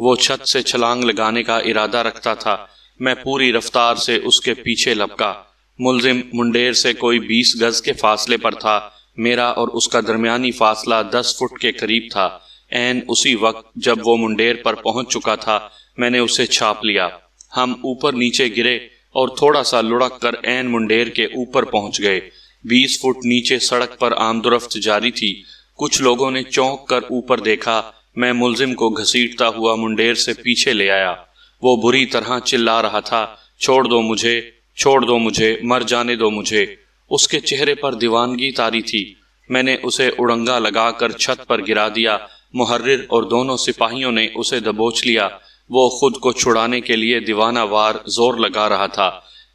وہ چھت سے چھلانگ لگانے کا ارادہ رکھتا تھا۔ میں پوری رفتار سے اس کے پیچھے لپکا۔ ملزم منڈیر سے کوئی 20 گز کے فاصلے پر تھا۔ میرا اور اس کا درمیانی فاصلہ 10 فٹ کے قریب تھا۔ عین اسی وقت جب وہ منڈیر پر پہنچ چکا تھا، میں نے اسے چھاپ لیا۔ ہم اوپر نیچے گرے اور تھوڑا سا لڑک کر عین منڈیر کے اوپر پہنچ گئے۔ 20 فٹ نیچے سڑک پر آمد و رفت جاری تھی۔ کچھ لوگوں نے چونک کر اوپر دیکھا۔ میں ملزم کو گھسیٹتا ہوا منڈیر سے پیچھے لے آیا۔ وہ بری طرح چلا رہا تھا، چھوڑ دو مجھے، چھوڑ دو مجھے، مر جانے دو مجھے۔ اس کے چہرے پر دیوانگی طاری تھی۔ میں نے اسے اڑنگا لگا کر چھت پر گرا دیا۔ محرر اور دونوں سپاہیوں نے اسے دبوچ لیا۔ وہ خود کو چھڑانے کے لیے دیوانہ وار زور لگا رہا تھا۔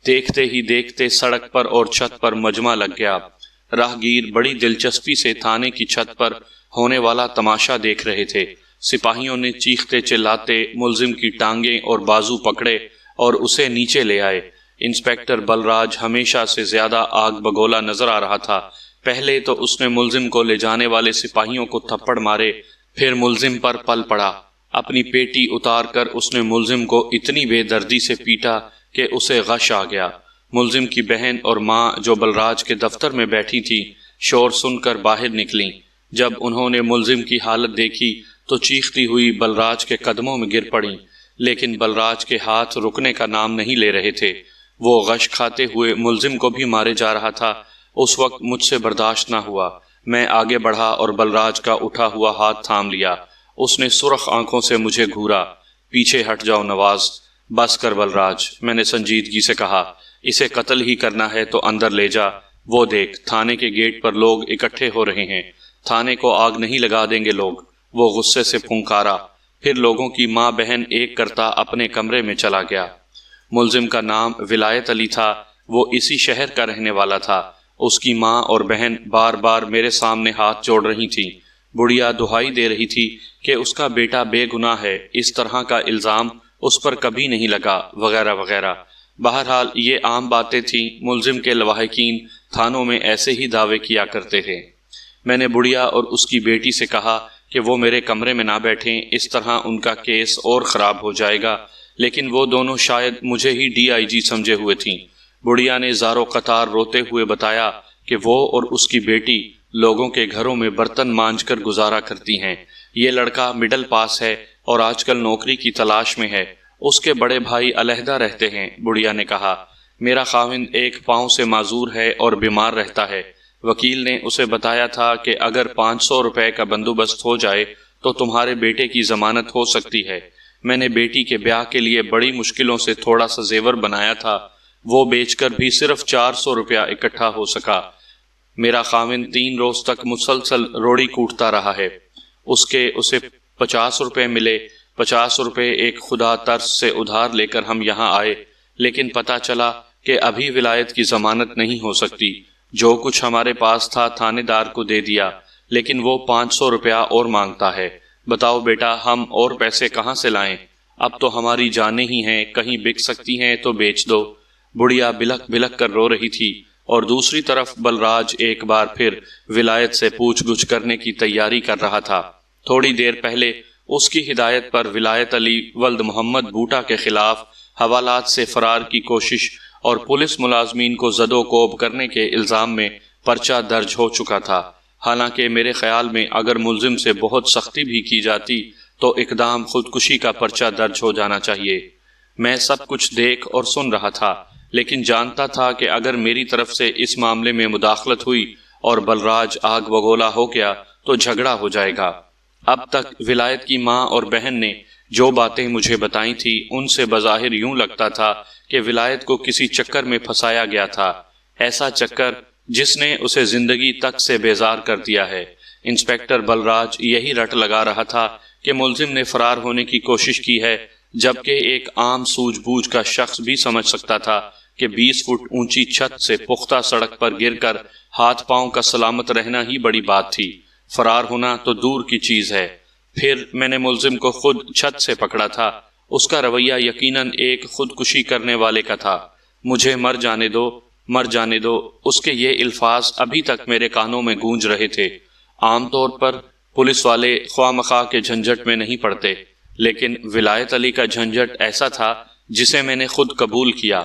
دیکھتے ہی دیکھتے سڑک پر اور چھت پر مجمع لگ گیا۔ راہگیر بڑی دلچسپی سے تھانے کی چھت پر ہونے والا تماشا دیکھ رہے تھے۔ سپاہیوں نے چیختے چلاتے ملزم کی ٹانگیں اور بازو پکڑے اور اسے نیچے لے آئے۔ انسپکٹر بلراج ہمیشہ سے زیادہ آگ بگولا نظر آ رہا تھا۔ پہلے تو اس نے ملزم کو لے جانے والے سپاہیوں کو تھپڑ مارے، پھر ملزم پر پل پڑا۔ اپنی پیٹی اتار کر اس نے ملزم کو اتنی بے دردی سے پیٹا کہ اسے غش آ گیا۔ ملزم کی بہن اور ماں جو بلراج کے دفتر میں بیٹھی تھی، شور سن کر باہر نکلیں۔ جب انہوں نے ملزم کی حالت دیکھی تو چیختی ہوئی بلراج کے قدموں میں گر پڑیں، لیکن بلراج کے ہاتھ رکنے کا نام نہیں لے رہے تھے۔ وہ غش کھاتے ہوئے ملزم کو بھی مارے جا رہا تھا۔ اس وقت مجھ سے برداشت نہ ہوا۔ میں آگے بڑھا اور بلراج کا اٹھا ہوا ہاتھ تھام لیا۔ اس نے سرخ آنکھوں سے مجھے گھورا۔ پیچھے ہٹ جاؤ نواز۔ بس کر بلراج، میں نے سنجیدگی سے کہا۔ اسے قتل ہی کرنا ہے تو اندر لے جا۔ وہ دیکھ، تھانے کے گیٹ پر لوگ اکٹھے ہو رہے ہیں۔ تھانے کو آگ نہیں لگا دیں گے لوگ۔ وہ غصے سے پھنکارا۔ پھر لوگوں کی ماں بہن ایک کرتا اپنے کمرے میں چلا گیا۔ ملزم کا نام ولایت علی تھا۔ وہ اسی شہر کا رہنے والا تھا۔ اس کی ماں اور بہن بار بار میرے سامنے ہاتھ جوڑ رہی تھیں۔ بڑھیا دہائی دے رہی تھی کہ اس کا بیٹا بے گناہ ہے، اس طرح کا الزام اس پر کبھی نہیں لگا، وغیرہ وغیرہ۔ بہرحال یہ عام باتیں تھیں۔ ملزم کے لواحقین تھانوں میں ایسے ہی دعوے کیا کرتے تھے۔ میں نے بڑھیا اور اس کی بیٹی سے کہا کہ وہ میرے کمرے میں نہ بیٹھیں، اس طرح ان کا کیس اور خراب ہو جائے گا، لیکن وہ دونوں شاید مجھے ہی DIG سمجھے ہوئے تھیں۔ بڑھیا نے زارو قطار روتے ہوئے بتایا کہ وہ اور اس کی بیٹی لوگوں کے گھروں میں برتن مانجھ کر گزارا کرتی ہیں۔ یہ لڑکا مڈل پاس ہے اور آج کل نوکری کی تلاش میں ہے۔ اس کے بڑے بھائی علیحدہ رہتے ہیں۔ بڑھیا نے کہا، میرا خاوند ایک پاؤں سے معذور ہے اور بیمار رہتا ہے۔ وکیل نے اسے بتایا تھا کہ اگر 500 روپے کا بندوبست ہو جائے تو تمہارے بیٹے کی ضمانت ہو سکتی ہے۔ میں نے بیٹی کے بیاہ کے لیے بڑی مشکلوں سے تھوڑا سا زیور بنایا تھا، وہ بیچ کر بھی صرف 400 روپیہ اکٹھا ہو سکا۔ میرا خاوند 3 روز تک مسلسل روڑی کوٹتا رہا ہے۔ اسے 50 روپے ملے۔ 50 روپے ایک خدا ترس سے ادھار لے کر ہم یہاں آئے، لیکن پتہ چلا کہ ابھی ولایت کی ضمانت نہیں ہو سکتی۔ جو کچھ ہمارے پاس تھا تھانے دار کو دے دیا، لیکن وہ 500 روپیہ اور مانگتا ہے۔ بتاؤ بیٹا، ہم اور پیسے کہاں سے لائیں؟ اب تو ہماری جانیں ہی ہیں، کہیں بک سکتی ہیں تو بیچ دو۔ بڑھیا بلک بلک کر رو رہی تھی، اور دوسری طرف بلراج ایک بار پھر ولایت سے پوچھ گچھ کرنے کی تیاری کر رہا تھا۔ تھوڑی دیر پہلے اس کی ہدایت پر ولایت علی ولد محمد بوٹا کے خلاف حوالات سے فرار کی کوشش اور پولیس ملازمین کو زد و کوب کرنے کے الزام میں پرچہ درج ہو چکا تھا۔ حالانکہ میرے خیال میں اگر ملزم سے بہت سختی بھی کی جاتی تو اقدام خودکشی کا پرچہ درج ہو جانا چاہیے۔ میں سب کچھ دیکھ اور سن رہا تھا، لیکن جانتا تھا کہ اگر میری طرف سے اس معاملے میں مداخلت ہوئی اور بلراج آگ بگولا ہو گیا تو جھگڑا ہو جائے گا۔ اب تک ولایت کی ماں اور بہن نے جو باتیں مجھے بتائی تھی ان سے بظاہر یوں لگتا تھا کہ ولایت کو کسی چکر میں پھنسایا گیا تھا، ایسا چکر جس نے اسے زندگی تک سے بیزار کر دیا ہے۔ انسپکٹر بلراج یہی رٹ لگا رہا تھا کہ ملزم نے فرار ہونے کی کوشش کی ہے، جبکہ ایک عام سوجھ بوجھ کا شخص بھی سمجھ سکتا تھا کہ 20 فٹ اونچی چھت سے پختہ سڑک پر گر کر ہاتھ پاؤں کا سلامت رہنا ہی بڑی بات تھی، فرار ہونا تو دور کی چیز ہے۔ پھر میں نے ملزم کو خود چھت سے پکڑا تھا۔ اس کا رویہ یقیناً ایک خودکشی کرنے والے کا تھا۔ مجھے مر جانے دو، مر جانے دو، اس کے یہ الفاظ ابھی تک میرے کانوں میں گونج رہے تھے۔ عام طور پر پولیس والے خواہ مخواہ کے جھنجٹ میں نہیں پڑتے۔ لیکن ولایت علی کا جھنجھٹ ایسا تھا جسے میں نے خود قبول کیا۔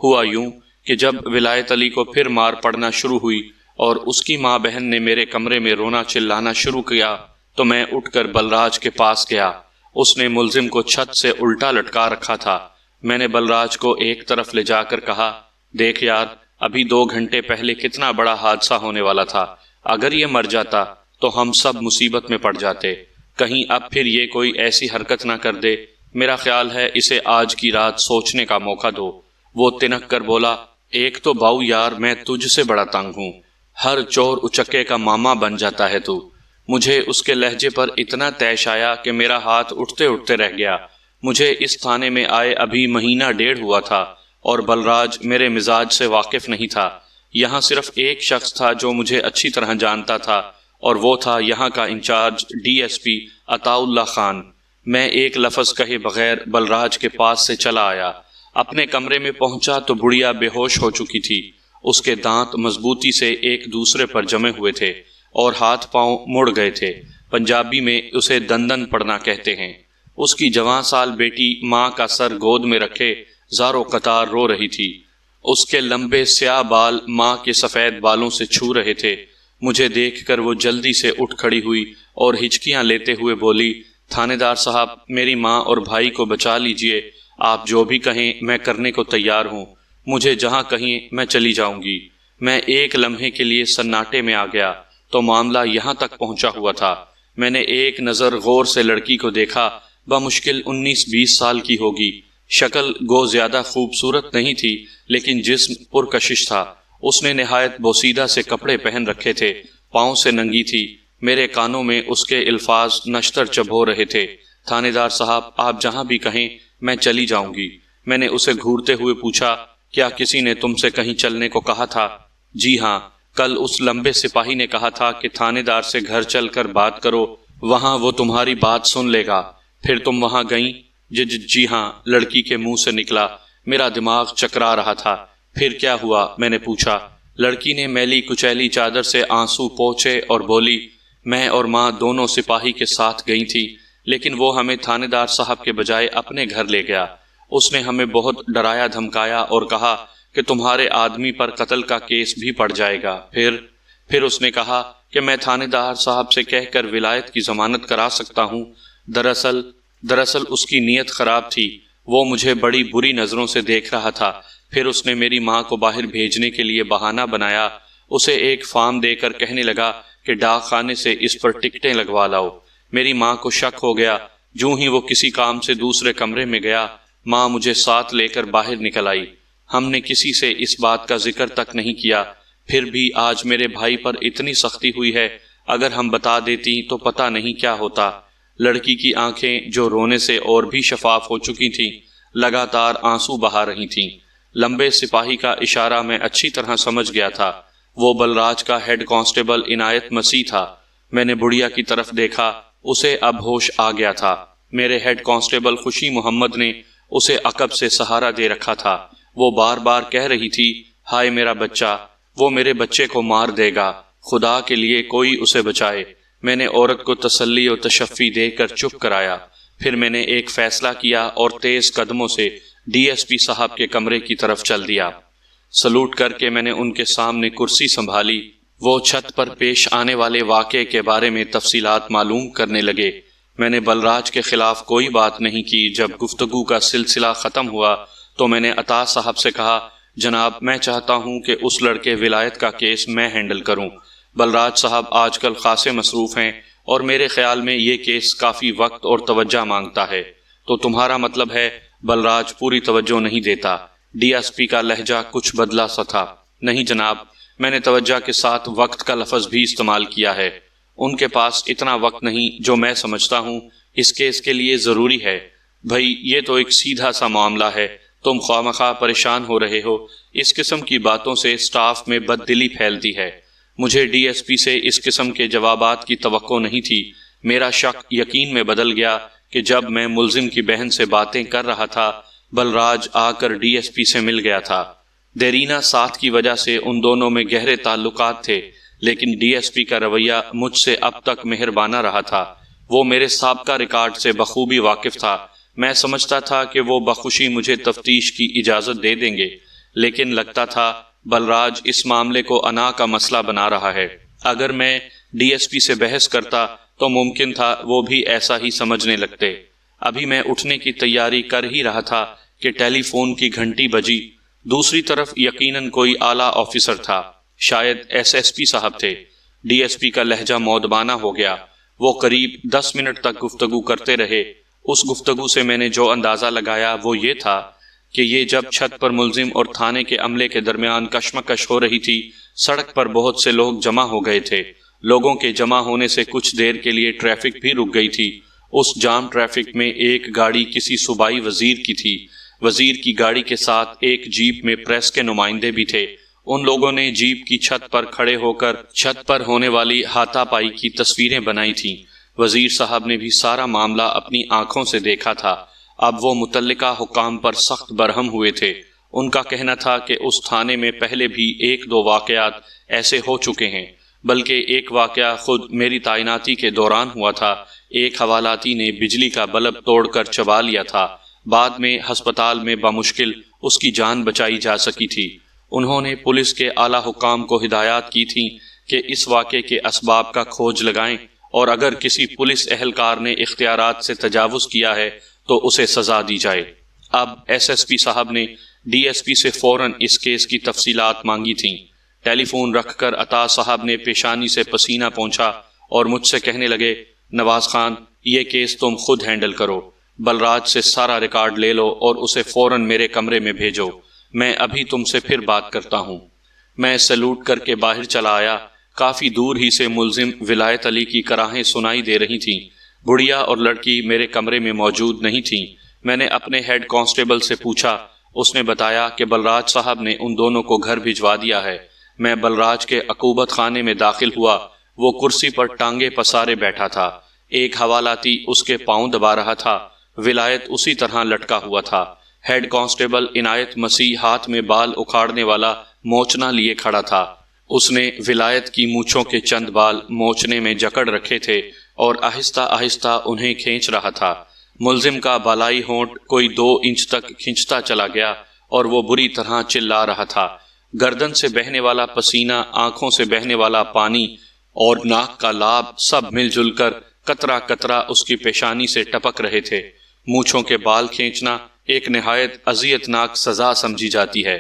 ہوا یوں کہ جب ولایت علی کو پھر مار پڑنا شروع ہوئی اور اس کی ماں بہن نے میرے کمرے میں رونا چلانا شروع کیا تو میں اٹھ کر بلراج کے پاس گیا۔ اس نے ملزم کو چھت سے الٹا لٹکا رکھا تھا۔ میں نے بلراج کو ایک طرف لے جا کر کہا، دیکھ یار، ابھی 2 گھنٹے پہلے کتنا بڑا حادثہ ہونے والا تھا، اگر یہ مر جاتا تو ہم سب مصیبت میں پڑ جاتے، کہیں اب پھر یہ کوئی ایسی حرکت نہ کر دے، میرا خیال ہے اسے آج کی رات سوچنے کا موقع دو۔ وہ تنک کر بولا، ایک تو باؤ یار میں تجھ سے بڑا تنگ ہوں، ہر چور اچکے کا ماما بن جاتا ہے تو۔ مجھے اس کے لہجے پر اتنا طیش آیا کہ میرا ہاتھ اٹھتے اٹھتے رہ گیا۔ مجھے اس تھانے میں آئے ابھی مہینہ 1.5 ہوا تھا اور بلراج میرے مزاج سے واقف نہیں تھا۔ یہاں صرف ایک شخص تھا جو مجھے اچھی طرح جانتا تھا اور وہ تھا یہاں کا انچارج ڈی ایس پی عطا اللہ خان۔ میں ایک لفظ کہے بغیر بلراج کے پاس سے چلا آیا۔ اپنے کمرے میں پہنچا تو بڑھیا بے ہوش ہو چکی تھی۔ اس کے دانت مضبوطی سے ایک دوسرے پر جمے ہوئے تھے اور ہاتھ پاؤں مڑ گئے تھے، پنجابی میں اسے دندن پڑنا کہتے ہیں۔ اس کی جوان سال بیٹی ماں کا سر گود میں رکھے زار و قطار رو رہی تھی۔ اس کے لمبے سیاہ بال ماں کے سفید بالوں سے چھو رہے تھے۔ مجھے دیکھ کر وہ جلدی سے اٹھ کھڑی ہوئی اور ہچکیاں لیتے ہوئے بولی، تھانے دار صاحب، میری ماں اور بھائی کو بچا لیجئے، آپ جو بھی کہیں میں کرنے کو تیار ہوں، مجھے جہاں کہیں میں چلی جاؤں گی۔ میں ایک لمحے کے لیے سناٹے میں آ گیا تو معاملہ یہاں تک پہنچا ہوا تھا۔ میں نے ایک نظر غور سے لڑکی کو دیکھا، بمشکل 19-20 سال کی ہوگی۔ شکل گو زیادہ خوبصورت نہیں تھی لیکن جسم پرکشش تھا۔ اس نے نہایت بوسیدہ سے کپڑے پہن رکھے تھے، پاؤں سے ننگی تھی۔ میرے کانوں میں اس کے الفاظ نشتر چبھو رہے تھے، تھانے دار صاحب آپ جہاں بھی کہیں میں چلی جاؤں گی۔ میں نے اسے گھورتے ہوئے پوچھا، کیا کسی نے تم سے کہیں چلنے کو کہا تھا؟ جی ہاں، کل اس لمبے سپاہی نے کہا تھا کہ تھانے دار سے گھر چل کر بات کرو، وہاں وہ تمہاری بات سن لے گا۔ پھر تم وہاں گئیں؟ جی ہاں، لڑکی کے منہ سے نکلا۔ میرا دماغ چکرا رہا تھا۔ پھر کیا ہوا؟ میں نے پوچھا۔ لڑکی نے میلی کچیلی چادر سے آنسو پوچھے اور بولی، میں اور ماں دونوں سپاہی کے ساتھ گئی تھی لیکن وہ ہمیں تھانے دار صاحب کے بجائے اپنے گھر لے گیا۔ اس نے ہمیں بہت ڈرایا دھمکایا اور کہا کہ تمہارے آدمی پر قتل کا کیس بھی پڑ جائے گا۔ پھر اس نے کہا کہ میں تھانے دار صاحب سے کہہ کر ولایت کی ضمانت کرا سکتا ہوں۔ دراصل اس کی نیت خراب تھی، وہ مجھے بڑی بری نظروں سے دیکھ رہا تھا۔ پھر اس نے میری ماں کو باہر بھیجنے کے لیے بہانہ بنایا، اسے ایک فارم دے کر کہنے لگا کہ ڈاک خانے سے اس پر ٹکٹیں لگوا لاؤ۔ میری ماں کو شک ہو گیا۔ جوں ہی وہ کسی کام سے دوسرے کمرے میں گیا، ماں مجھے ساتھ لے کر باہر نکل آئی۔ ہم نے کسی سے اس بات کا ذکر تک نہیں کیا۔ پھر بھی آج میرے بھائی پر اتنی سختی ہوئی ہے، اگر ہم بتا دیتی تو پتہ نہیں کیا ہوتا۔ لڑکی کی آنکھیں جو رونے سے اور بھی شفاف ہو چکی تھیں، لگاتار آنسو بہا رہی تھیں۔ لمبے سپاہی کا اشارہ میں اچھی طرح سمجھ گیا تھا، وہ بلراج کا ہیڈ کانسٹیبل عنایت مسیح تھا۔ میں نے بڑھیا کی طرف دیکھا، اسے اب ہوش آ گیا تھا۔ میرے ہیڈ کانسٹیبل خوشی محمد نے اسے عقب سے سہارا دے رکھا تھا۔ وہ بار بار کہہ رہی تھی، ہائے میرا بچہ، وہ میرے بچے کو مار دے گا، خدا کے لیے کوئی اسے بچائے۔ میں نے عورت کو تسلی و تشفی دے کر چپ کرایا۔ پھر میں نے ایک فیصلہ کیا اور تیز قدموں سے ڈی ایس پی صاحب کے کمرے کی طرف چل دیا۔ سلوٹ کر کے میں نے ان کے سامنے کرسی سنبھالی۔ وہ چھت پر پیش آنے والے واقعے کے بارے میں تفصیلات معلوم کرنے لگے۔ میں نے بلراج کے خلاف کوئی بات نہیں کی۔ جب گفتگو کا سلسلہ ختم ہوا تو میں نے عطا صاحب سے کہا، جناب میں چاہتا ہوں کہ اس لڑکے ولایت کا کیس میں ہینڈل کروں۔ بلراج صاحب آج کل خاصے مصروف ہیں اور میرے خیال میں یہ کیس کافی وقت اور توجہ مانگتا ہے۔ تو تمہارا مطلب ہے بلراج پوری توجہ نہیں دیتا؟ ڈی ایس پی کا لہجہ کچھ بدلا سا تھا۔ نہیں جناب، میں نے توجہ کے ساتھ وقت کا لفظ بھی استعمال کیا ہے۔ ان کے پاس اتنا وقت نہیں جو میں سمجھتا ہوں اس کیس کے لیے ضروری ہے۔ بھائی یہ تو ایک سیدھا سا معاملہ ہے، تم خواہ پریشان ہو رہے ہو۔ اس قسم کی باتوں سے سٹاف میں بددلی پھیلتی ہے۔ مجھے ڈی ایس پی سے اس قسم کے جوابات کی توقع نہیں تھی۔ میرا شک یقین میں بدل گیا کہ جب میں ملزم کی بہن سے باتیں کر رہا تھا، بلراج آ کر ڈی ایس پی سے مل گیا تھا۔ دیرینہ ساتھ کی وجہ سے ان دونوں میں گہرے تعلقات تھے، لیکن ڈی ایس پی کا رویہ مجھ سے اب تک مہربانہ رہا تھا۔ وہ میرے سابقہ ریکارڈ سے بخوبی واقف تھا۔ میں سمجھتا تھا کہ وہ بخوشی مجھے تفتیش کی اجازت دے دیں گے، لیکن لگتا تھا بلراج اس معاملے کو انا کا مسئلہ بنا رہا ہے۔ اگر میں ڈی ایس پی سے بحث کرتا تو ممکن تھا وہ بھی ایسا ہی سمجھنے لگتے۔ ابھی میں اٹھنے کی تیاری کر ہی رہا تھا کہ ٹیلی فون کی گھنٹی بجی۔ دوسری طرف یقیناً کوئی اعلیٰ آفیسر تھا، شاید ایس پی صاحب تھے۔ ڈی ایس پی کا لہجہ مودبانہ ہو گیا۔ وہ قریب 10 منٹ تک گفتگو کرتے رہے۔ اس گفتگو سے میں نے جو اندازہ لگایا وہ یہ تھا کہ یہ جب چھت پر ملزم اور تھانے کے عملے کے درمیان کشمکش ہو رہی تھی، سڑک پر بہت سے لوگ جمع ہو گئے تھے۔ لوگوں کے جمع ہونے سے کچھ دیر کے لیے ٹریفک بھی رک گئی تھی۔ اس جام ٹریفک میں ایک گاڑی کسی صوبائی وزیر کی تھی۔ وزیر کی گاڑی کے ساتھ ایک جیپ میں پریس کے نمائندے بھی تھے۔ ان لوگوں نے جیپ کی چھت پر کھڑے ہو کر چھت پر ہونے والی ہاتھا پائی کی تصویریں بنائی تھیں۔ وزیر صاحب نے بھی سارا معاملہ اپنی آنکھوں سے دیکھا تھا۔ اب وہ متعلقہ حکام پر سخت برہم ہوئے تھے۔ ان کا کہنا تھا کہ اس تھانے میں پہلے بھی 1-2 واقعات ایسے ہو چکے ہیں، بلکہ ایک واقعہ خود میری تعیناتی کے دوران ہوا تھا۔ ایک حوالاتی نے بجلی کا بلب توڑ کر چبا لیا تھا۔ بعد میں ہسپتال میں بمشکل اس کی جان بچائی جا سکی تھی۔ انہوں نے پولیس کے اعلیٰ حکام کو ہدایات کی تھیں کہ اس واقعے کے اسباب کا کھوج لگائیں، اور اگر کسی پولیس اہلکار نے اختیارات سے تجاوز کیا ہے تو اسے سزا دی جائے۔ اب ایس پی صاحب نے ڈی ایس پی سے فوراً اس کیس کی تفصیلات مانگی تھیں۔ ٹیلی فون رکھ کر عطا صاحب نے پیشانی سے پسینہ پونچھا اور مجھ سے کہنے لگے، نواز خان، یہ کیس تم خود ہینڈل کرو۔ بلراج سے سارا ریکارڈ لے لو اور اسے فوراً میرے کمرے میں بھیجو۔ میں ابھی تم سے پھر بات کرتا ہوں۔ میں سلوٹ کر کے باہر چلا آیا۔ کافی دور ہی سے ملزم ولایت علی کی کراہیں سنائی دے رہی تھیں۔ بڑھیا اور لڑکی میرے کمرے میں موجود نہیں تھیں۔ میں نے اپنے ہیڈ کانسٹیبل سے پوچھا۔ اس نے بتایا کہ بلراج صاحب نے ان دونوں کو گھر بھجوا دیا ہے۔ میں بلراج کے عقوبت خانے میں داخل ہوا۔ وہ کرسی پر ٹانگیں پسارے بیٹھا تھا۔ ایک حوالاتی اس کے پاؤں دبا رہا تھا۔ ولایت اسی طرح لٹکا ہوا تھا۔ ہیڈ کانسٹیبل عنایت مسیح ہاتھ میں بال اکھاڑنے والا موچنا لیے کھڑا تھا۔ اس نے ولایت کی مونچھوں کے چند بال موچنے میں جکڑ رکھے تھے اور آہستہ آہستہ انہیں کھینچ رہا تھا۔ ملزم کا بالائی ہونٹ کوئی 2 انچ تک کھنچتا چلا گیا اور وہ بری طرح چلا رہا تھا۔ گردن سے بہنے والا پسینہ، آنکھوں سے بہنے والا پانی اور ناک کا لاب سب مل جل کر قطرہ قطرہ اس کی پیشانی سے ٹپک رہے تھے۔ مونچھوں کے بال کھینچنا ایک نہایت اذیت ناک سزا سمجھی جاتی ہے۔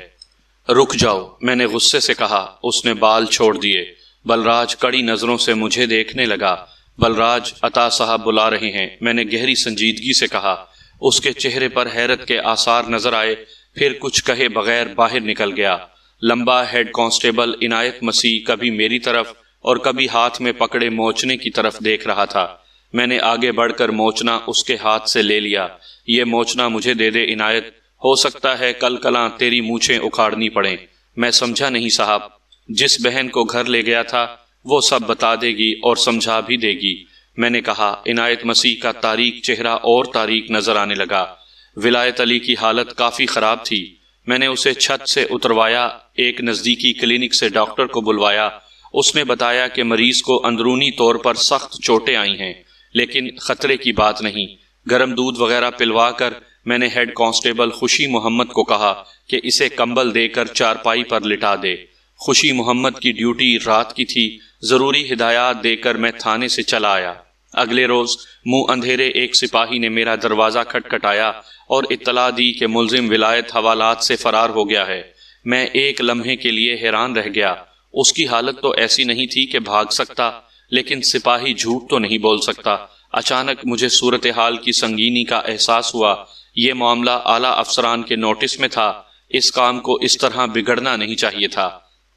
رک جاؤ، میں نے غصے سے کہا۔ اس نے بال چھوڑ دیے۔ بلراج کڑی نظروں سے مجھے دیکھنے لگا۔ بلراج، عطا صاحب بلا رہے ہیں، میں نے گہری سنجیدگی سے کہا۔ اس کے چہرے پر حیرت کے آثار نظر آئے، پھر کچھ کہے بغیر باہر نکل گیا۔ لمبا ہیڈ کانسٹیبل عنایت مسیح کبھی میری طرف اور کبھی ہاتھ میں پکڑے موچنے کی طرف دیکھ رہا تھا۔ میں نے آگے بڑھ کر موچنا اس کے ہاتھ سے لے لیا۔ یہ موچنا مجھے دے دے عنایت، ہو سکتا ہے کل کلاں تیری مونچھیں اکھاڑنی پڑیں۔ میں سمجھا نہیں صاحب۔ جس بہن کو گھر لے گیا تھا وہ سب بتا دے گی اور سمجھا بھی دے گی، میں نے کہا۔ عنایت مسیح کا تاریک چہرہ اور تاریک نظر آنے لگا۔ ولایت علی کی حالت کافی خراب تھی۔ میں نے اسے چھت سے اتروایا، ایک نزدیکی کلینک سے ڈاکٹر کو بلوایا۔ اس نے بتایا کہ مریض کو اندرونی طور پر سخت چوٹیں آئی ہیں، لیکن خطرے کی بات نہیں۔ گرم دودھ وغیرہ پلوا کر میں نے ہیڈ کانسٹیبل خوشی محمد کو کہا کہ اسے کمبل دے کر چارپائی پر لٹا دے۔ خوشی محمد کی ڈیوٹی رات کی تھی۔ ضروری ہدایات دے کر میں تھانے سے چلا آیا۔ اگلے روز منہ اندھیرے ایک سپاہی نے میرا دروازہ کھٹکھٹایا اور اطلاع دی کہ ملزم ولایت حوالات سے فرار ہو گیا ہے۔ میں ایک لمحے کے لیے حیران رہ گیا۔ اس کی حالت تو ایسی نہیں تھی کہ بھاگ سکتا، لیکن سپاہی جھوٹ تو نہیں بول سکتا۔ اچانک مجھے صورتحال کی سنگینی کا احساس ہوا۔ یہ معاملہ اعلیٰ افسران کے نوٹس میں تھا۔ اس کام کو اس طرح بگڑنا نہیں چاہیے تھا۔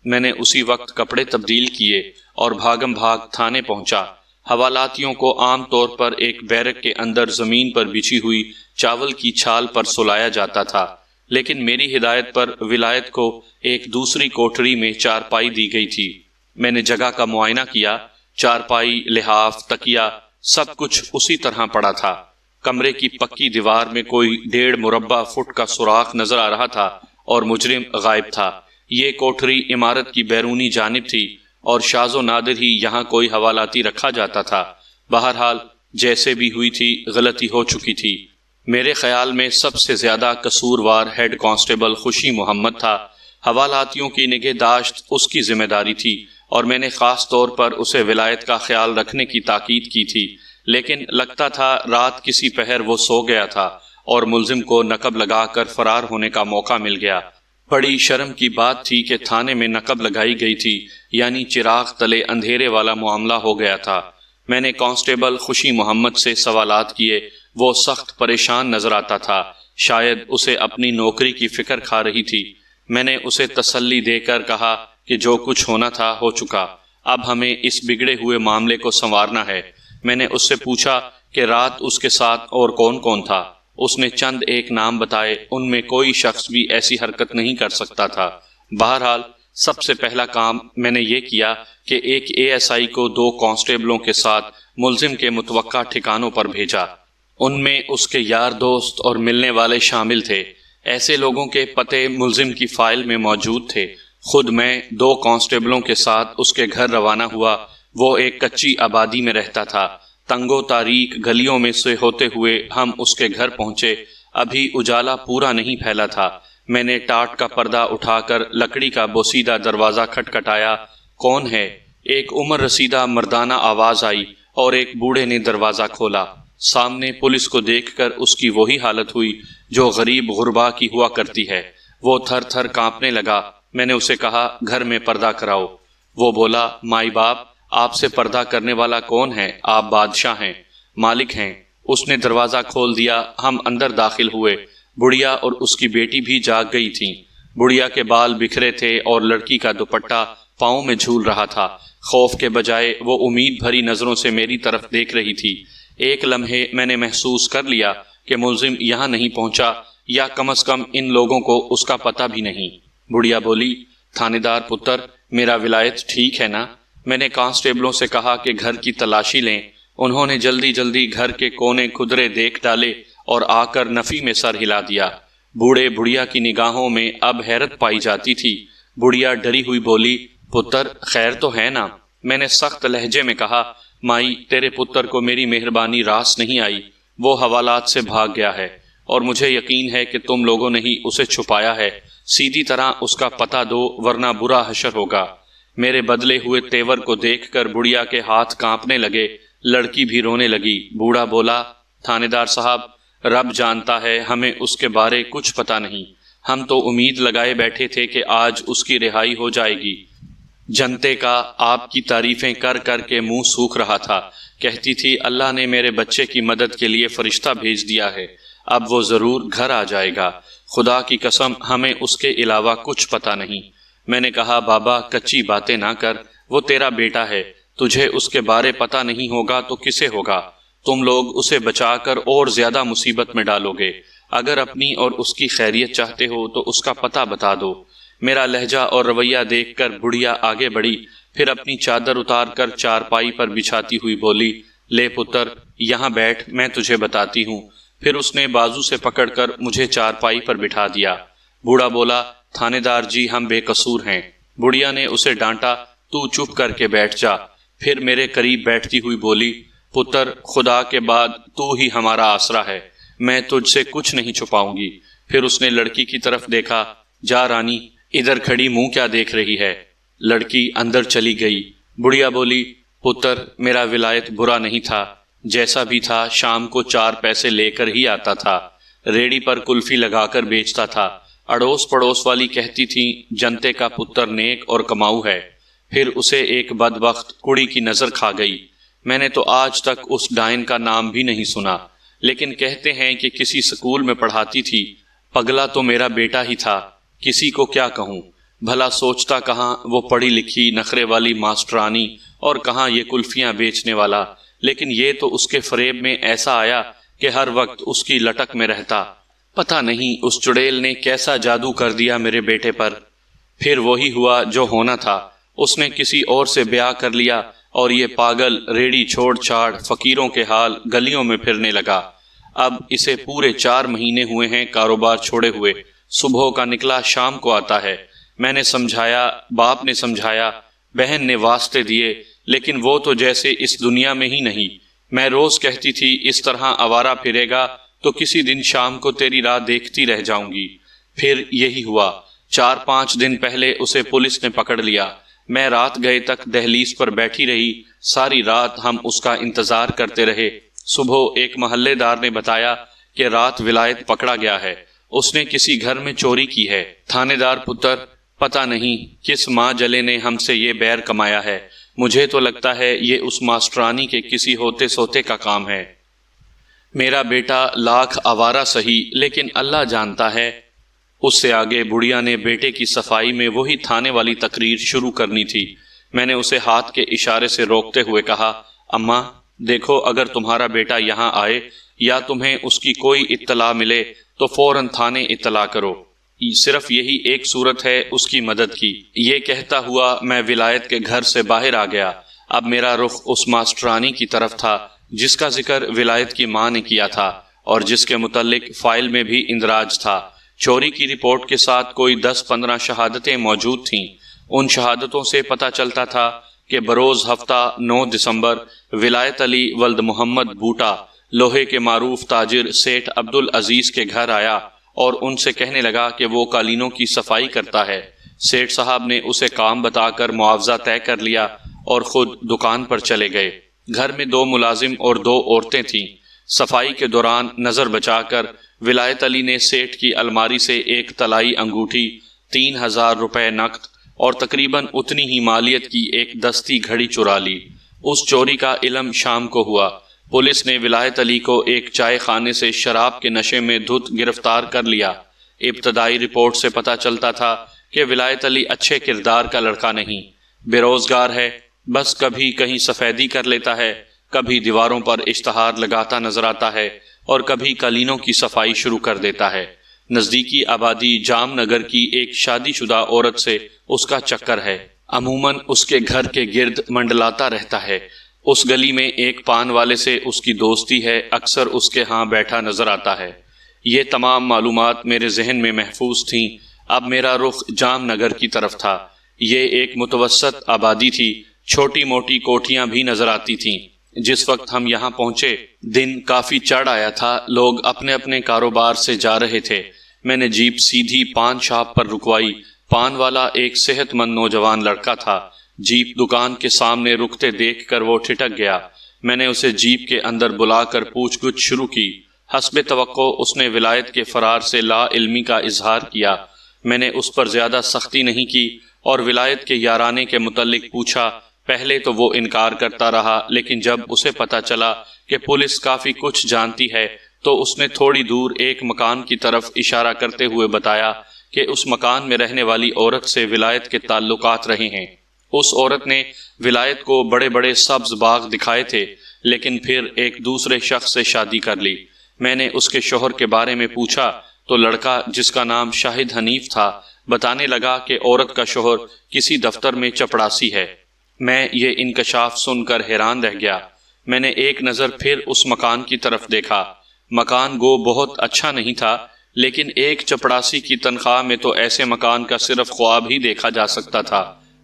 میں نے اسی وقت کپڑے تبدیل کیے اور بھاگم بھاگ تھانے پہنچا۔ حوالاتیوں کو عام طور پر ایک بیرک کے اندر زمین پر بچھی ہوئی چاول کی چھال پر سلایا جاتا تھا، لیکن میری ہدایت پر ولایت کو ایک دوسری کوٹری میں چارپائی دی گئی تھی۔ میں نے جگہ کا معائنہ کیا۔ چارپائی، لحاف، تکیا، سب کچھ اسی طرح پڑا تھا۔ کمرے کی پکی دیوار میں کوئی 1.5 مربع فٹ کا سوراخ نظر آ رہا تھا اور مجرم غائب تھا۔ یہ کوٹری عمارت کی بیرونی جانب تھی اور شاذ و نادر ہی یہاں کوئی حوالاتی رکھا جاتا تھا۔ بہرحال جیسے بھی ہوئی تھی غلطی ہو چکی تھی۔ میرے خیال میں سب سے زیادہ قصوروار ہیڈ کانسٹیبل خوشی محمد تھا۔ حوالاتیوں کی نگہداشت اس کی ذمہ داری تھی اور میں نے خاص طور پر اسے ولایت کا خیال رکھنے کی تاکید کی تھی، لیکن لگتا تھا رات کسی پہر وہ سو گیا تھا اور ملزم کو نقب لگا کر فرار ہونے کا موقع مل گیا۔ بڑی شرم کی بات تھی کہ تھانے میں نقب لگائی گئی تھی، یعنی چراغ تلے اندھیرے والا معاملہ ہو گیا تھا۔ میں نے کانسٹیبل خوشی محمد سے سوالات کیے۔ وہ سخت پریشان نظر آتا تھا، شاید اسے اپنی نوکری کی فکر کھا رہی تھی۔ میں نے اسے تسلی دے کر کہا کہ جو کچھ ہونا تھا ہو چکا، اب ہمیں اس بگڑے ہوئے معاملے کو سنوارنا ہے۔ میں نے اس سے پوچھا کہ رات اس کے ساتھ اور کون کون تھا۔ اس نے چند ایک نام بتائے، ان میں کوئی شخص بھی ایسی حرکت نہیں کر سکتا تھا۔ بہرحال سب سے پہلا کام میں نے یہ کیا کہ ایک ASI کو 2 کانسٹیبلوں کے ساتھ ملزم کے متوقع ٹھکانوں پر بھیجا۔ ان میں اس کے یار دوست اور ملنے والے شامل تھے۔ ایسے لوگوں کے پتے ملزم کی فائل میں موجود تھے۔ خود میں 2 کانسٹیبلوں کے ساتھ اس کے گھر روانہ ہوا۔ وہ ایک کچی آبادی میں رہتا تھا۔ تنگ و تاریک گلیوں میں سے ہوتے ہوئے ہم اس کے گھر پہنچے۔ ابھی اجالا پورا نہیں پھیلا تھا۔ میں نے ٹاٹ کا پردہ اٹھا کر لکڑی کا بوسیدہ دروازہ کھٹکھٹایا۔ کون ہے؟ ایک عمر رسیدہ مردانہ آواز آئی اور ایک بوڑھے نے دروازہ کھولا۔ سامنے پولیس کو دیکھ کر اس کی وہی حالت ہوئی جو غریب غربا کی ہوا کرتی ہے۔ وہ تھر تھر کانپنے لگا۔ میں نے اسے کہا گھر میں پردہ کراؤ۔ وہ بولا مائی باپ، آپ سے پردہ کرنے والا کون ہے؟ آپ بادشاہ ہیں، مالک ہیں۔ اس نے دروازہ کھول دیا۔ ہم اندر داخل ہوئے۔ بڑھیا اور اس کی بیٹی بھی جاگ گئی تھیں۔ بڑھیا کے بال بکھرے تھے اور لڑکی کا دوپٹہ پاؤں میں جھول رہا تھا۔ خوف کے بجائے وہ امید بھری نظروں سے میری طرف دیکھ رہی تھی۔ ایک لمحے میں نے محسوس کر لیا کہ ملزم یہاں نہیں پہنچا، یا کم از کم ان لوگوں کو اس کا پتہ بھی نہیں۔ بڑھیا بولی، تھانے دار پتر، میرا ولایت ٹھیک ہے نا؟ میں نے کانسٹیبلوں سے کہا کہ گھر کی تلاشی لیں۔ انہوں نے جلدی جلدی گھر کے کونے کھدرے دیکھ ڈالے اور آ کر نفی میں سر ہلا دیا۔ بوڑھے بڑھیا کی نگاہوں میں اب حیرت پائی جاتی تھی۔ بڑھیا ڈری ہوئی بولی، پتر خیر تو ہے نا؟ میں نے سخت لہجے میں کہا، مائی تیرے پتر کو میری مہربانی راس نہیں آئی، وہ حوالات سے بھاگ گیا ہے اور مجھے یقین ہے کہ تم لوگوں نے ہی اسے چھپایا ہے۔ سیدھی طرح اس کا پتہ دو ورنہ برا حشر ہوگا۔ میرے بدلے ہوئے تیور کو دیکھ کر بڑھیا کے ہاتھ کانپنے لگے، لڑکی بھی رونے لگی۔ بوڑھا بولا، تھانے دار صاحب، رب جانتا ہے ہمیں اس کے بارے کچھ پتہ نہیں۔ ہم تو امید لگائے بیٹھے تھے کہ آج اس کی رہائی ہو جائے گی۔ جنتے کا آپ کی تعریفیں کر کر کے منہ سوکھ رہا تھا۔ کہتی تھی اللہ نے میرے بچے کی مدد کے لیے فرشتہ بھیج دیا ہے، اب وہ ضرور گھر آ جائے گا۔ خدا کی قسم ہمیں اس کے علاوہ کچھ پتہ نہیں۔ میں نے کہا بابا کچی باتیں نہ کر، وہ تیرا بیٹا ہے، تجھے اس کے بارے پتہ نہیں ہوگا تو کسے ہوگا؟ تم لوگ اسے بچا کر اور زیادہ مصیبت میں ڈالو گے۔ اگر اپنی اور اس کی خیریت چاہتے ہو تو اس کا پتہ بتا دو۔ میرا لہجہ اور رویہ دیکھ کر بڑھیا آگے بڑھی، پھر اپنی چادر اتار کر چارپائی پر بچھاتی ہوئی بولی، لے پتر یہاں بیٹھ، میں تجھے بتاتی ہوں۔ پھر اس نے بازو سے پکڑ کر مجھے چارپائی پر بٹھا دیا۔ بوڑھا بولا، تھانے دار جی ہم بے قصور ہیں۔ بڑھیا نے اسے ڈانٹا، تو چپ کر کے بیٹھ جا۔ پھر میرے قریب بیٹھتی ہوئی بولی، پتر خدا کے بعد تو ہی ہمارا آسرا ہے، میں تجھ سے کچھ نہیں چھپاؤں گی۔ پھر اس نے لڑکی کی طرف دیکھا، جا رانی، ادھر کھڑی منہ کیا دیکھ رہی ہے؟ لڑکی اندر چلی گئی۔ بڑھیا بولی، پتر میرا ولایت برا نہیں تھا، جیسا بھی تھا شام کو 4 پیسے لے کر ہی آتا تھا، ریڑی پر کلفی لگا کر بیچتا تھا۔ اڑوس پڑوس والی کہتی تھیں جنتے کا پتر نیک اور کماؤ ہے۔ پھر اسے ایک بدبخت کڑی کی نظر کھا گئی۔ میں نے تو آج تک اس ڈائن کا نام بھی نہیں سنا، لیکن کہتے ہیں کہ کسی سکول میں پڑھاتی تھی۔ پگلا تو میرا بیٹا ہی تھا، کسی کو کیا کہوں؟ بھلا سوچتا کہاں وہ پڑھی لکھی نخرے والی ماسٹرانی اور کہاں یہ کلفیاں بیچنے والا، لیکن یہ تو اس کے فریب میں ایسا آیا کہ ہر وقت اس کی لٹک میں رہتا۔ پتہ نہیں اس چڑیل نے کیسا جادو کر دیا میرے بیٹے پر۔ پھر وہی ہوا جو ہونا تھا، اس نے کسی اور سے بیاہ کر لیا اور یہ پاگل ریڑی چھوڑ چھاڑ فقیروں کے حال گلیوں میں پھرنے لگا۔ اب اسے پورے 4 مہینے ہوئے ہیں کاروبار چھوڑے ہوئے، صبح کا نکلا شام کو آتا ہے۔ میں نے سمجھایا، باپ نے سمجھایا، بہن نے واسطے دیے، لیکن وہ تو جیسے اس دنیا میں ہی نہیں۔ میں روز کہتی تھی اس طرح آوارہ پھرے گا تو کسی دن شام کو تیری راہ دیکھتی رہ جاؤں گی۔ پھر یہی ہوا۔ 4-5 دن پہلے اسے پولیس نے پکڑ لیا۔ میں رات گئے تک دہلیز پر بیٹھی رہی۔ ساری رات ہم اس کا انتظار کرتے رہے۔ صبح ایک محلے دار نے بتایا کہ رات ولایت پکڑا گیا ہے، اس نے کسی گھر میں چوری کی ہے۔ تھانے دار پتر، پتہ نہیں کس ماں جلے نے ہم سے یہ بیر کمایا ہے، مجھے تو لگتا ہے یہ اس ماسٹرانی کے کسی ہوتے سوتے کا کام ہے۔ میرا بیٹا لاکھ آوارہ سہی، لیکن اللہ جانتا ہے۔ اس سے آگے بڑھیا نے بیٹے کی صفائی میں وہی تھانے والی تقریر شروع کرنی تھی۔ میں نے اسے ہاتھ کے اشارے سے روکتے ہوئے کہا، اماں دیکھو، اگر تمہارا بیٹا یہاں آئے یا تمہیں اس کی کوئی اطلاع ملے تو فوراً تھانے اطلاع کرو، صرف یہی ایک صورت ہے اس کی مدد کی۔ یہ کہتا ہوا میں ولایت کے گھر سے باہر آ گیا۔ اب میرا رخ اس ماسٹرانی کی طرف تھا جس کا ذکر ولایت کی ماں نے کیا تھا اور جس کے متعلق فائل میں بھی اندراج تھا۔ چوری کی رپورٹ کے ساتھ کوئی 10-15 شہادتیں موجود تھیں۔ ان شہادتوں سے پتہ چلتا تھا کہ بروز ہفتہ 9 دسمبر ولایت علی ولد محمد بوٹا لوہے کے معروف تاجر سیٹھ عبدالعزیز کے گھر آیا اور ان سے کہنے لگا کہ وہ قالینوں کی صفائی کرتا ہے۔ سیٹھ صاحب نے اسے کام بتا کر معاوضہ طے کر لیا اور خود دکان پر چلے گئے۔ گھر میں 2 ملازم اور 2 عورتیں تھیں۔ صفائی کے دوران نظر بچا کر ولایت علی نے سیٹھ کی الماری سے ایک طلائی انگوٹھی، 3000 روپے نقد اور تقریباً اتنی ہی مالیت کی ایک دستی گھڑی چرا لی۔ اس چوری کا علم شام کو ہوا۔ پولیس نے ولایت علی کو ایک چائے خانے سے شراب کے نشے میں دھت گرفتار کر لیا۔ ابتدائی رپورٹ سے پتہ چلتا تھا کہ ولایت علی اچھے کردار کا لڑکا نہیں، بے روزگار ہے، بس کبھی کہیں سفیدی کر لیتا ہے، کبھی دیواروں پر اشتہار لگاتا نظر آتا ہے اور کبھی قالینوں کی صفائی شروع کر دیتا ہے۔ نزدیکی آبادی جام نگر کی ایک شادی شدہ عورت سے اس کا چکر ہے، عموماً اس کے گھر کے گرد منڈلاتا رہتا ہے۔ اس گلی میں ایک پان والے سے اس کی دوستی ہے، اکثر اس کے ہاں بیٹھا نظر آتا ہے۔ یہ تمام معلومات میرے ذہن میں محفوظ تھیں۔ اب میرا رخ جام نگر کی طرف تھا۔ یہ ایک متوسط آبادی تھی، چھوٹی موٹی کوٹھیاں بھی نظر آتی تھیں۔ جس وقت ہم یہاں پہنچے دن کافی چڑھ آیا تھا، لوگ اپنے اپنے کاروبار سے جا رہے تھے۔ میں نے جیپ سیدھی پان شاپ پر رکوائی۔ پان والا ایک صحت مند نوجوان لڑکا تھا۔ جیپ دکان کے سامنے رکتے دیکھ کر وہ ٹھٹک گیا۔ میں نے اسے جیپ کے اندر بلا کر پوچھ گچھ شروع کی۔ حسب توقع اس نے ولایت کے فرار سے لا علمی کا اظہار کیا۔ میں نے اس پر زیادہ سختی نہیں کی اور ولایت کے یارانے کے متعلق پوچھا۔ پہلے تو وہ انکار کرتا رہا، لیکن جب اسے پتہ چلا کہ پولیس کافی کچھ جانتی ہے تو اس نے تھوڑی دور ایک مکان کی طرف اشارہ کرتے ہوئے بتایا کہ اس مکان میں رہنے والی عورت سے ولایت کے تعلقات رہے ہیں۔ اس عورت نے ولایت کو بڑے بڑے سبز باغ دکھائے تھے، لیکن پھر ایک دوسرے شخص سے شادی کر لی۔ میں نے اس کے شوہر کے بارے میں پوچھا تو لڑکا جس کا نام شاہد حنیف تھا بتانے لگا کہ عورت کا شوہر کسی دفتر میں چپڑاسی ہے۔ میں یہ انکشاف سن کر حیران رہ گیا۔ میں نے ایک نظر پھر اس مکان کی طرف دیکھا۔ مکان گو بہت اچھا نہیں تھا، لیکن ایک چپڑاسی کی تنخواہ میں تو ایسے مکان کا صرف خواب ہی دیکھا جا سکتا تھا۔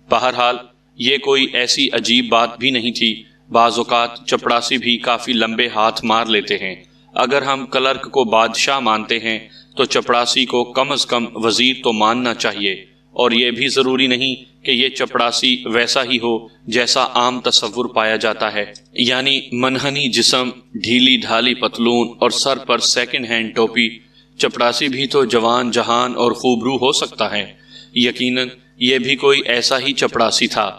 بہرحال یہ کوئی ایسی عجیب بات بھی نہیں تھی۔ بعض اوقات چپڑاسی بھی کافی لمبے ہاتھ مار لیتے ہیں۔ اگر ہم کلرک کو بادشاہ مانتے ہیں تو چپڑاسی کو کم از کم وزیر تو ماننا چاہیے، اور یہ بھی ضروری نہیں کہ یہ چپڑاسی ویسا ہی ہو جیسا عام تصور پایا جاتا ہے، یعنی منحنی جسم، ڈھیلی ڈھالی پتلون اور سر پر سیکنڈ ہینڈ ٹوپی۔ چپڑاسی بھی تو جوان جہان اور خوبرو ہو سکتا ہے۔ یقیناً یہ بھی کوئی ایسا ہی چپڑاسی تھا۔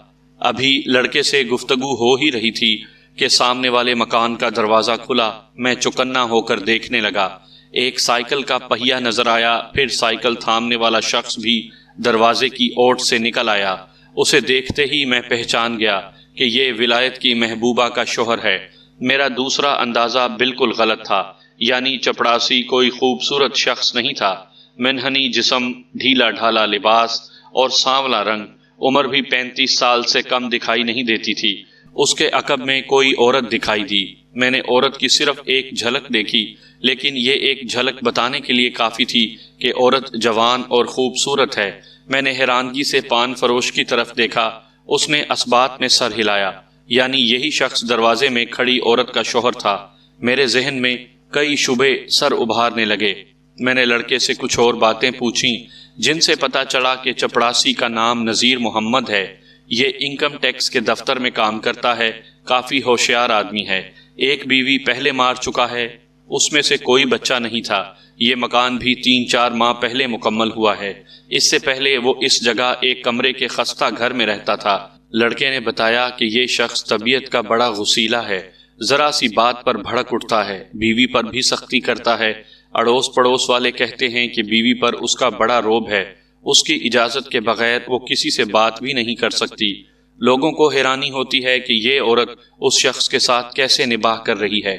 ابھی لڑکے سے گفتگو ہو ہی رہی تھی کہ سامنے والے مکان کا دروازہ کھلا۔ میں چوکنا ہو کر دیکھنے لگا۔ ایک سائیکل کا پہیہ نظر آیا، پھر سائیکل تھامنے والا شخص بھی دروازے کی اوٹ سے نکل آیا۔ اسے دیکھتے ہی میں پہچان گیا کہ یہ ولایت کی محبوبہ کا شوہر ہے۔ میرا دوسرا اندازہ بالکل غلط تھا، یعنی چپڑاسی کوئی خوبصورت شخص نہیں تھا۔ منحنی جسم، ڈھیلا ڈھالا لباس اور سانولا رنگ، عمر بھی 35 سال سے کم دکھائی نہیں دیتی تھی۔ اس کے عقب میں کوئی عورت دکھائی دی۔ میں نے عورت کی صرف ایک جھلک دیکھی، لیکن یہ ایک جھلک بتانے کے لیے کافی تھی کہ عورت جوان اور خوبصورت ہے۔ میں نے حیرانگی سے پان فروش کی طرف دیکھا۔ اس نے اثبات میں سر ہلایا۔ یعنی یہی شخص دروازے میں کھڑی عورت کا شوہر تھا۔ میرے ذہن میں کئی شبے سر ابھارنے لگے۔ میں نے لڑکے سے کچھ اور باتیں پوچھیں جن سے پتا چلا کہ چپڑاسی کا نام نذیر محمد ہے۔ یہ انکم ٹیکس کے دفتر میں کام کرتا ہے، کافی ہوشیار آدمی ہے۔ ایک بیوی پہلے مار چکا ہے، اس میں سے کوئی بچہ نہیں تھا۔ یہ مکان بھی 3-4 ماہ پہلے مکمل ہوا ہے۔ اس سے پہلے وہ اس جگہ ایک کمرے کے خستہ گھر میں رہتا تھا۔ لڑکے نے بتایا کہ یہ شخص طبیعت کا بڑا غصیلا ہے، ذرا سی بات پر بھڑک اٹھتا ہے، بیوی پر بھی سختی کرتا ہے۔ اڑوس پڑوس والے کہتے ہیں کہ بیوی پر اس کا بڑا رعب ہے، اس کی اجازت کے بغیر وہ کسی سے بات بھی نہیں کر سکتی۔ لوگوں کو حیرانی ہوتی ہے کہ یہ عورت اس شخص کے ساتھ کیسے نباہ کر رہی ہے۔